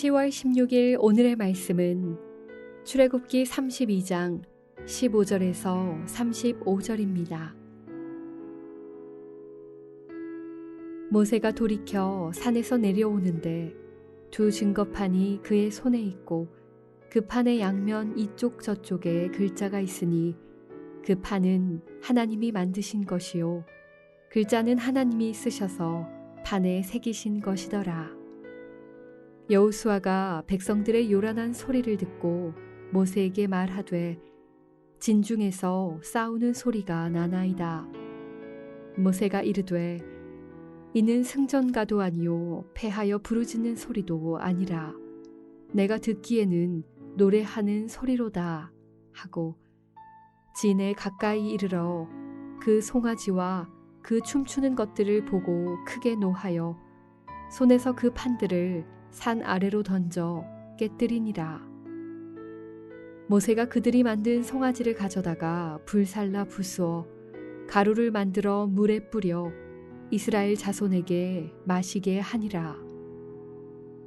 10월 16일 오늘의 말씀은 출애굽기 32장 15절에서 35절입니다. 모세가 돌이켜 산에서 내려오는데 두 증거판이 그의 손에 있고 그 판의 양면 이쪽 저쪽에 글자가 있으니 그 판은 하나님이 만드신 것이요 글자는 하나님이 쓰셔서 판에 새기신 것이더라. 여호수아가 백성들의 요란한 소리를 듣고 모세에게 말하되 진중에서 싸우는 소리가 나나이다. 모세가 이르되 이는 승전가도 아니요 패하여 부르짖는 소리도 아니라 내가 듣기에는 노래하는 소리로다 하고 진에 가까이 이르러 그 송아지와 그 춤추는 것들을 보고 크게 노하여 손에서 그 판들을 산 아래로 던져 깨뜨리니라. 모세가 그들이 만든 송아지를 가져다가 불살라 부수어 가루를 만들어 물에 뿌려 이스라엘 자손에게 마시게 하니라.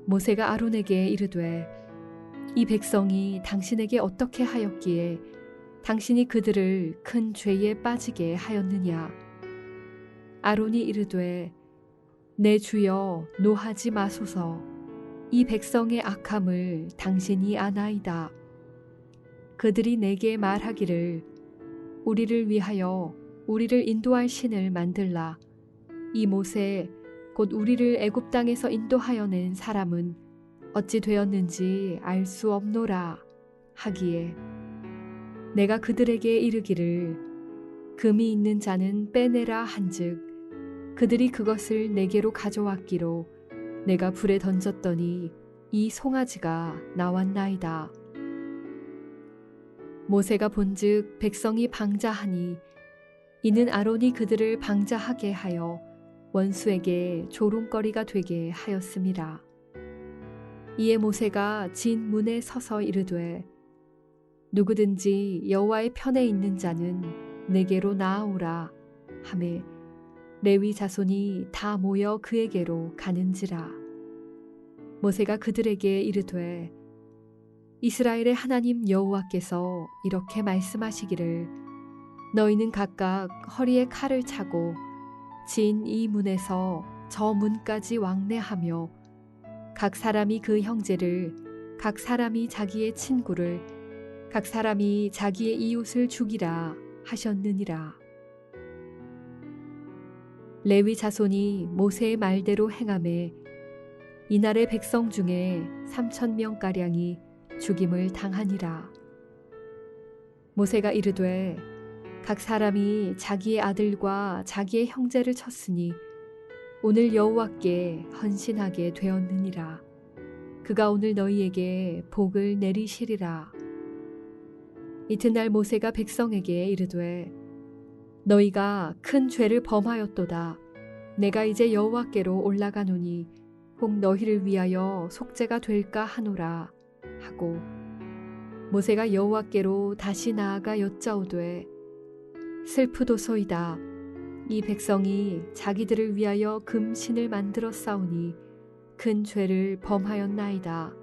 모세가 아론에게 이르되 이 백성이 당신에게 어떻게 하였기에 당신이 그들을 큰 죄에 빠지게 하였느냐. 아론이 이르되 내 주여 노하지 마소서. 이 백성의 악함을 당신이 아나이다. 그들이 내게 말하기를 우리를 위하여 우리를 인도할 신을 만들라. 이 모세 곧 우리를 애굽 땅에서 인도하여 낸 사람은 어찌 되었는지 알 수 없노라 하기에 내가 그들에게 이르기를 금이 있는 자는 빼내라 한즉 그들이 그것을 내게로 가져왔기로 내가 불에 던졌더니 이 송아지가 나왔나이다. 모세가 본즉 백성이 방자하니 이는 아론이 그들을 방자하게 하여 원수에게 조롱거리가 되게 하였음이라. 이에 모세가 진 문에 서서 이르되 누구든지 여호와의 편에 있는 자는 내게로 나아오라 하매 레위 자손이 다 모여 그에게로 가는지라. 모세가 그들에게 이르되 이스라엘의 하나님 여호와께서 이렇게 말씀하시기를 너희는 각각 허리에 칼을 차고 진 이 문에서 저 문까지 왕래하며 각 사람이 그 형제를 각 사람이 자기의 친구를 각 사람이 자기의 이웃을 죽이라 하셨느니라. 레위 자손이 모세의 말대로 행하매 이날의 백성 중에 3,000명가량이 죽임을 당하니라. 모세가 이르되 각 사람이 자기의 아들과 자기의 형제를 쳤으니 오늘 여호와께 헌신하게 되었느니라. 그가 오늘 너희에게 복을 내리시리라. 이튿날 모세가 백성에게 이르되 너희가 큰 죄를 범하였도다. 내가 이제 여호와께로 올라가노니 혹 너희를 위하여 속죄가 될까 하노라 하고 모세가 여호와께로 다시 나아가 여짜오되 슬프도소이다. 이 백성이 자기들을 위하여 금신을 만들어 싸우니 큰 죄를 범하였나이다.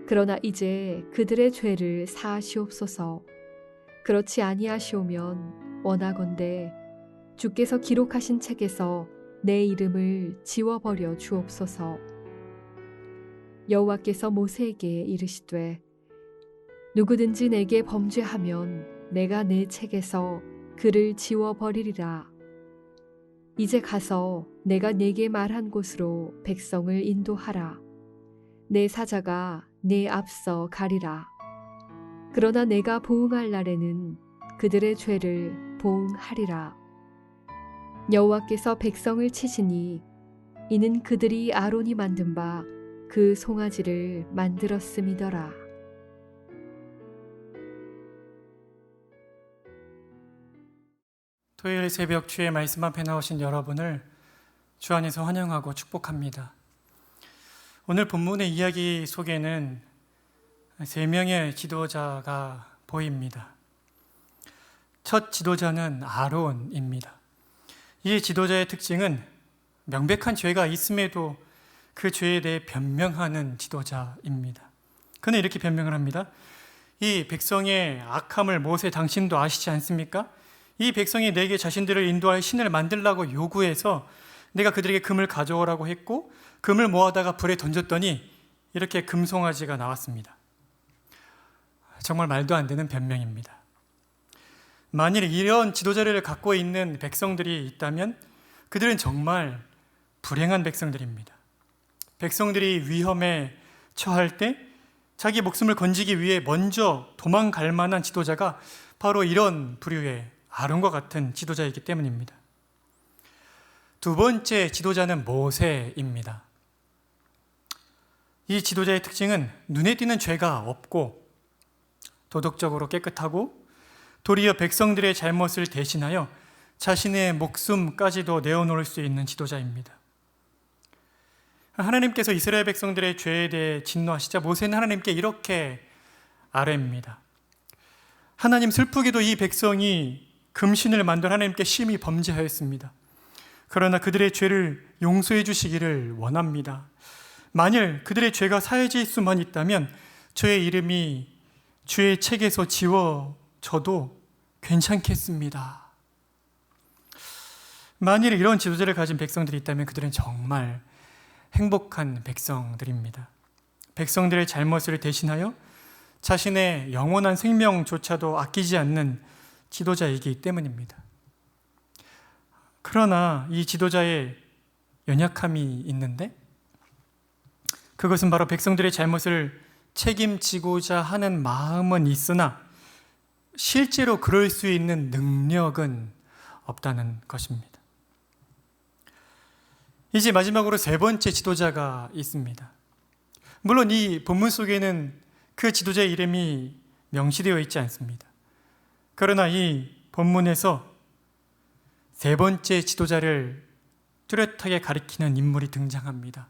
그러나 이제 그들의 죄를 사하시옵소서. 그렇지 아니하시오면 원하건대 주께서 기록하신 책에서 내 이름을 지워버려 주옵소서. 여호와께서 모세에게 이르시되 누구든지 내게 범죄하면 내가 내 책에서 그를 지워버리리라. 이제 가서 내가 네게 말한 곳으로 백성을 인도하라. 내 사자가 내 앞서 가리라. 그러나 내가 보응할 날에는 그들의 죄를 보응하리라. 여호와께서 백성을 치시니 이는 그들이 아론이 만든 바 그 송아지를 만들었음이더라. 토요일 새벽 주의 말씀 앞에 나오신 여러분을 주 안에서 환영하고 축복합니다. 오늘 본문의 이야기 속에는 3명의 지도자가 보입니다. 첫 지도자는 아론입니다. 이 지도자의 특징은 명백한 죄가 있음에도 그 죄에 대해 변명하는 지도자입니다. 그는 이렇게 변명을 합니다. 이 백성의 악함을 모세 당신도 아시지 않습니까? 이 백성이 내게 자신들을 인도할 신을 만들라고 요구해서 내가 그들에게 금을 가져오라고 했고 금을 모아다가 불에 던졌더니 이렇게 금송아지가 나왔습니다. 정말 말도 안 되는 변명입니다. 만일 이런 지도자를 갖고 있는 백성들이 있다면 그들은 정말 불행한 백성들입니다. 백성들이 위험에 처할 때 자기 목숨을 건지기 위해 먼저 도망갈 만한 지도자가 바로 이런 부류의 아론과 같은 지도자이기 때문입니다. 두 번째 지도자는 모세입니다. 이 지도자의 특징은 눈에 띄는 죄가 없고 도덕적으로 깨끗하고 도리어 백성들의 잘못을 대신하여 자신의 목숨까지도 내어놓을 수 있는 지도자입니다. 하나님께서 이스라엘 백성들의 죄에 대해 진노하시자 모세는 하나님께 이렇게 아뢰입니다. 하나님, 슬프게도 이 백성이 금신을 만든 하나님께 심히 범죄하였습니다. 그러나 그들의 죄를 용서해 주시기를 원합니다. 만일 그들의 죄가 사해질 수만 있다면 저의 이름이 주의 책에서 지워져도 괜찮겠습니다. 만일 이런 지도자를 가진 백성들이 있다면 그들은 정말 행복한 백성들입니다. 백성들의 잘못을 대신하여 자신의 영원한 생명조차도 아끼지 않는 지도자이기 때문입니다. 그러나 이 지도자의 연약함이 있는데 그것은 바로 백성들의 잘못을 책임지고자 하는 마음은 있으나 실제로 그럴 수 있는 능력은 없다는 것입니다. 이제 마지막으로 세 번째 지도자가 있습니다. 물론 이 본문 속에는 그 지도자의 이름이 명시되어 있지 않습니다. 그러나 이 본문에서 세 번째 지도자를 뚜렷하게 가리키는 인물이 등장합니다.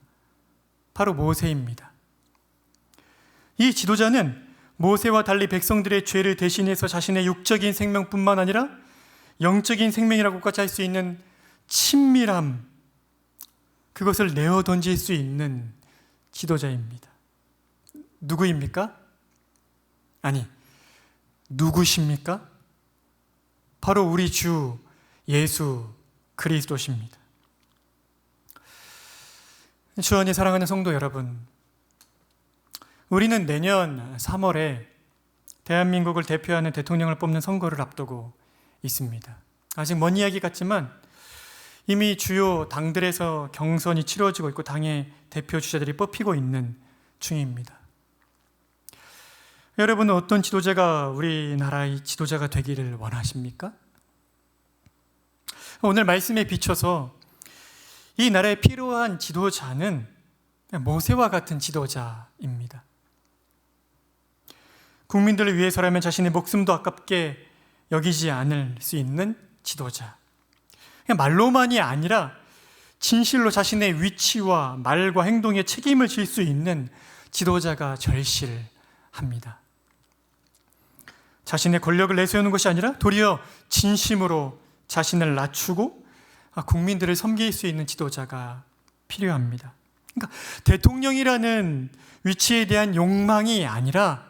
바로 모세입니다. 이 지도자는 모세와 달리 백성들의 죄를 대신해서 자신의 육적인 생명뿐만 아니라 영적인 생명이라고까지 할 수 있는 친밀함, 그것을 내어 던질 수 있는 지도자입니다. 누구입니까? 아니, 누구십니까? 바로 우리 주 예수 그리스도십니다. 주 안에 사랑하는 성도 여러분, 우리는 내년 3월에 대한민국을 대표하는 대통령을 뽑는 선거를 앞두고 있습니다. 아직 먼 이야기 같지만 이미 주요 당들에서 경선이 치러지고 있고 당의 대표 주자들이 뽑히고 있는 중입니다. 여러분은 어떤 지도자가 우리나라의 지도자가 되기를 원하십니까? 오늘 말씀에 비춰서 이 나라에 필요한 지도자는 모세와 같은 지도자입니다. 국민들을 위해서라면 자신의 목숨도 아깝게 여기지 않을 수 있는 지도자. 그냥 말로만이 아니라 진실로 자신의 위치와 말과 행동에 책임을 질 수 있는 지도자가 절실합니다. 자신의 권력을 내세우는 것이 아니라 도리어 진심으로 자신을 낮추고 국민들을 섬길 수 있는 지도자가 필요합니다. 그러니까 대통령이라는 위치에 대한 욕망이 아니라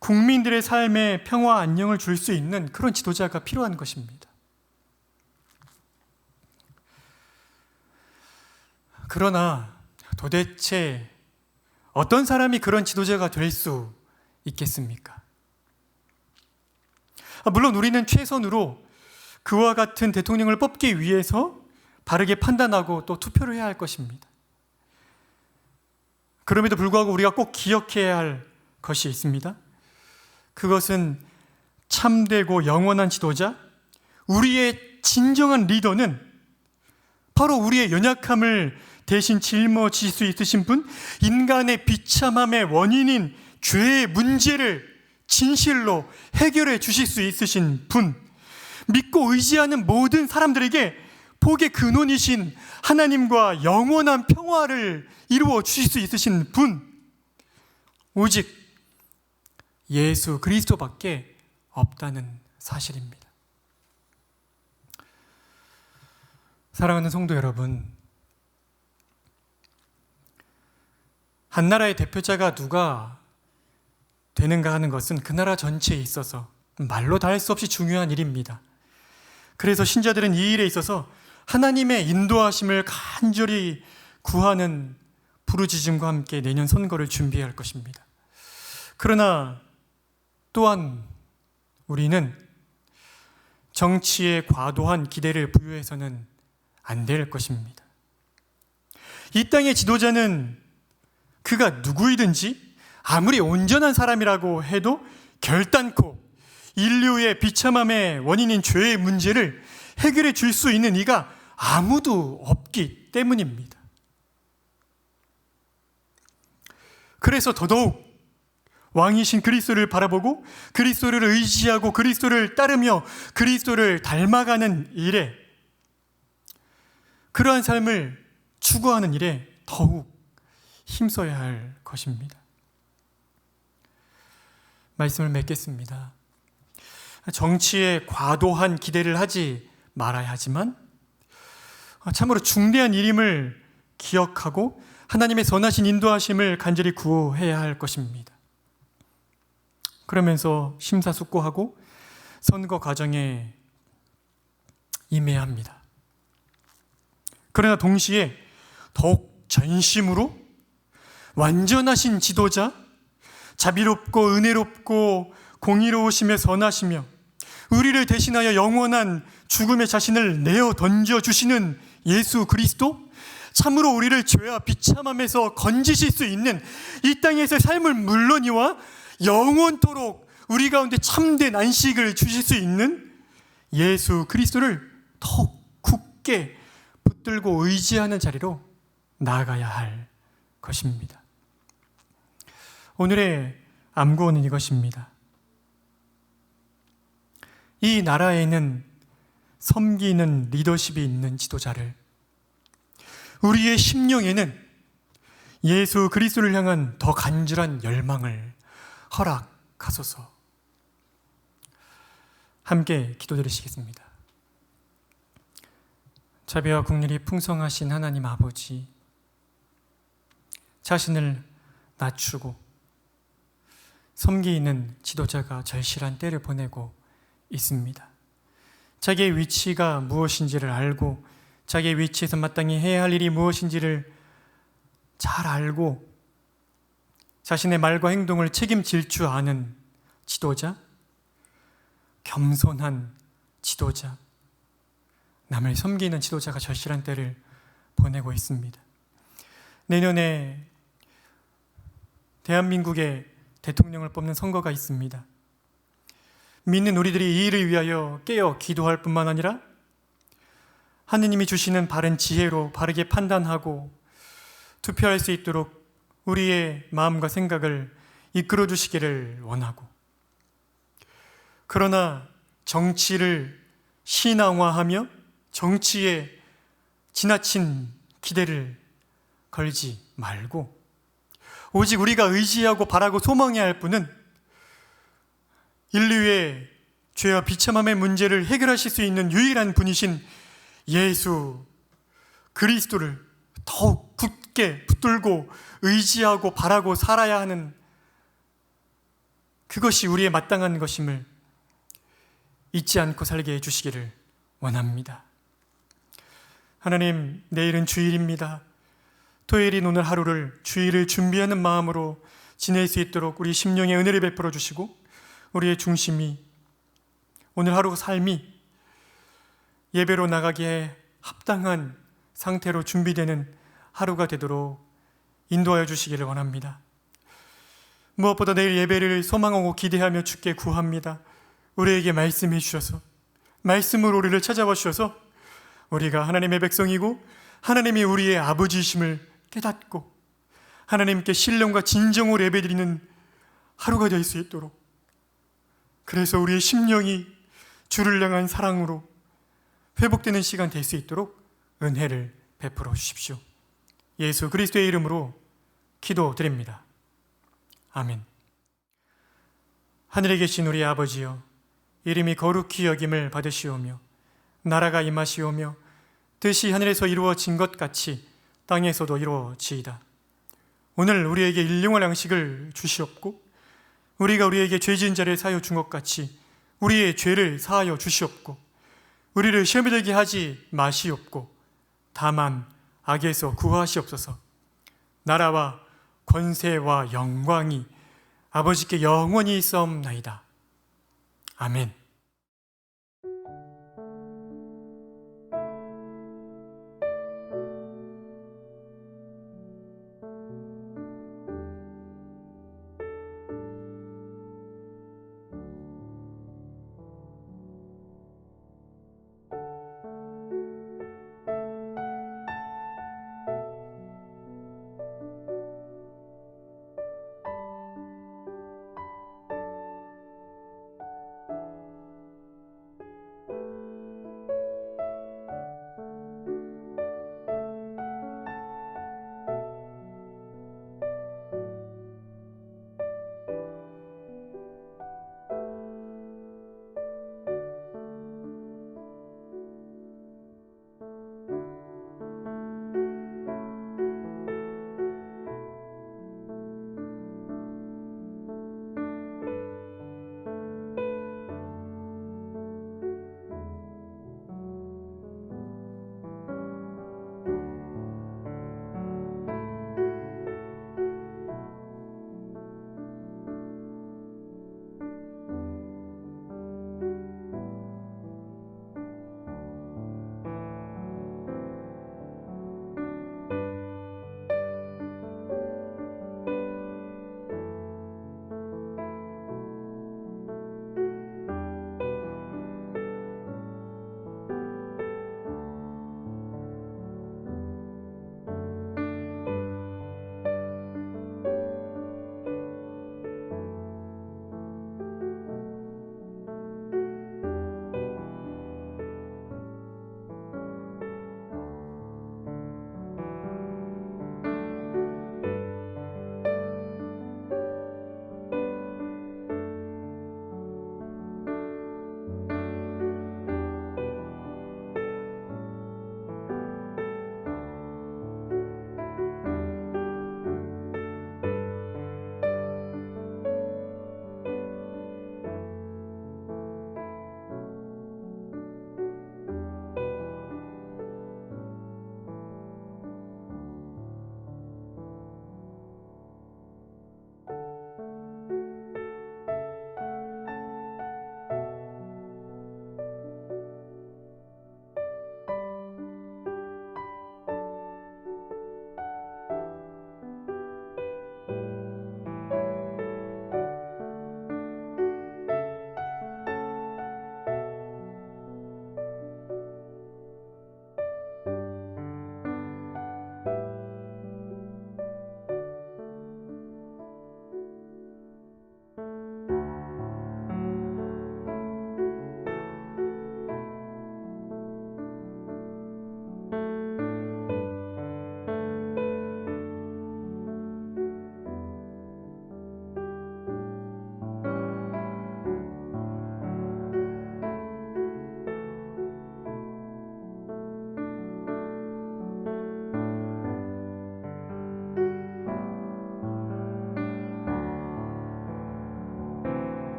국민들의 삶에 평화 안녕을 줄 수 있는 그런 지도자가 필요한 것입니다. 그러나 도대체 어떤 사람이 그런 지도자가 될 수 있겠습니까? 물론 우리는 최선으로 그와 같은 대통령을 뽑기 위해서 바르게 판단하고 또 투표를 해야 할 것입니다. 그럼에도 불구하고 우리가 꼭 기억해야 할 것이 있습니다. 그것은 참되고 영원한 지도자, 우리의 진정한 리더는 바로 우리의 연약함을 대신 짊어질 수 있으신 분, 인간의 비참함의 원인인 죄의 문제를 진실로 해결해 주실 수 있으신 분, 믿고 의지하는 모든 사람들에게 복의 근원이신 하나님과 영원한 평화를 이루어 주실 수 있으신 분, 오직 예수 그리스도밖에 없다는 사실입니다. 사랑하는 성도 여러분, 한 나라의 대표자가 누가 되는가 하는 것은 그 나라 전체에 있어서 말로 다 할 수 없이 중요한 일입니다. 그래서 신자들은 이 일에 있어서 하나님의 인도하심을 간절히 구하는 부르짖음과 함께 내년 선거를 준비해야 할 것입니다. 그러나 또한 우리는 정치에 과도한 기대를 부여해서는 안 될 것입니다. 이 땅의 지도자는 그가 누구이든지 아무리 온전한 사람이라고 해도 결단코 인류의 비참함의 원인인 죄의 문제를 해결해 줄 수 있는 이가 아무도 없기 때문입니다. 그래서 더더욱 왕이신 그리스도를 바라보고 그리스도를 의지하고 그리스도를 따르며 그리스도를 닮아가는 일에, 그러한 삶을 추구하는 일에 더욱 힘써야 할 것입니다. 말씀을 맺겠습니다. 정치에 과도한 기대를 하지 말아야 하지만 참으로 중대한 일임을 기억하고 하나님의 선하신 인도하심을 간절히 구해야 할 것입니다. 그러면서 심사숙고하고 선거 과정에 임해야 합니다. 그러나 동시에 더욱 전심으로 완전하신 지도자, 자비롭고 은혜롭고 공의로우시며 선하시며 우리를 대신하여 영원한 죽음의 자신을 내어 던져주시는 예수 그리스도, 참으로 우리를 죄와 비참함에서 건지실 수 있는 이 땅에서의 삶을 물론이와 영원토록 우리 가운데 참된 안식을 주실 수 있는 예수 그리스도를 더욱 굳게 붙들고 의지하는 자리로 나아가야 할 것입니다. 오늘의 암구호는 이것입니다. 이 나라에는 섬기는 리더십이 있는 지도자를, 우리의 심령에는 예수 그리스도를 향한 더 간절한 열망을 허락하소서. 함께 기도드리시겠습니다. 자비와 긍휼이 풍성하신 하나님 아버지, 자신을 낮추고 섬기는 지도자가 절실한 때를 보내고 있습니다. 자기의 위치가 무엇인지를 알고 자기의 위치에서 마땅히 해야 할 일이 무엇인지를 잘 알고 자신의 말과 행동을 책임질 줄 아는 지도자, 겸손한 지도자, 남을 섬기는 지도자가 절실한 때를 보내고 있습니다. 내년에 대한민국의 대통령을 뽑는 선거가 있습니다. 믿는 우리들이 이 일을 위하여 깨어 기도할 뿐만 아니라 하느님이 주시는 바른 지혜로 바르게 판단하고 투표할 수 있도록 우리의 마음과 생각을 이끌어 주시기를 원하고, 그러나 정치를 신앙화하며 정치에 지나친 기대를 걸지 말고 오직 우리가 의지하고 바라고 소망해야 할 분은 인류의 죄와 비참함의 문제를 해결하실 수 있는 유일한 분이신 예수 그리스도를 더욱 굳게 붙들고 의지하고 바라고 살아야 하는, 그것이 우리의 마땅한 것임을 잊지 않고 살게 해주시기를 원합니다. 하나님, 내일은 주일입니다. 토요일인 오늘 하루를 주일을 준비하는 마음으로 지낼 수 있도록 우리 심령의 은혜를 베풀어 주시고 우리의 중심이, 오늘 하루 삶이 예배로 나가기에 합당한 상태로 준비되는 하루가 되도록 인도하여 주시기를 원합니다. 무엇보다 내일 예배를 소망하고 기대하며 주께 구합니다. 우리에게 말씀해 주셔서, 말씀으로 우리를 찾아와 주셔서 우리가 하나님의 백성이고 하나님이 우리의 아버지이심을 깨닫고 하나님께 신령과 진정으로 예배드리는 하루가 될 수 있도록, 그래서 우리의 심령이 주를 향한 사랑으로 회복되는 시간 될 수 있도록 은혜를 베풀어 주십시오. 예수 그리스도의 이름으로 기도드립니다. 아멘. 하늘에 계신 우리 아버지여, 이름이 거룩히 여김을 받으시오며 나라가 임하시오며 뜻이 하늘에서 이루어진 것 같이 땅에서도 이루어지이다. 오늘 우리에게 일용할 양식을 주시옵고 우리가 우리에게 죄 지은 자를 사하여 준 것 같이 우리의 죄를 사하여 주시옵고 우리를 시험에 들게 하지 마시옵고 다만 악에서 구하시옵소서. 나라와 권세와 영광이 아버지께 영원히 있사옵나이다. 아멘.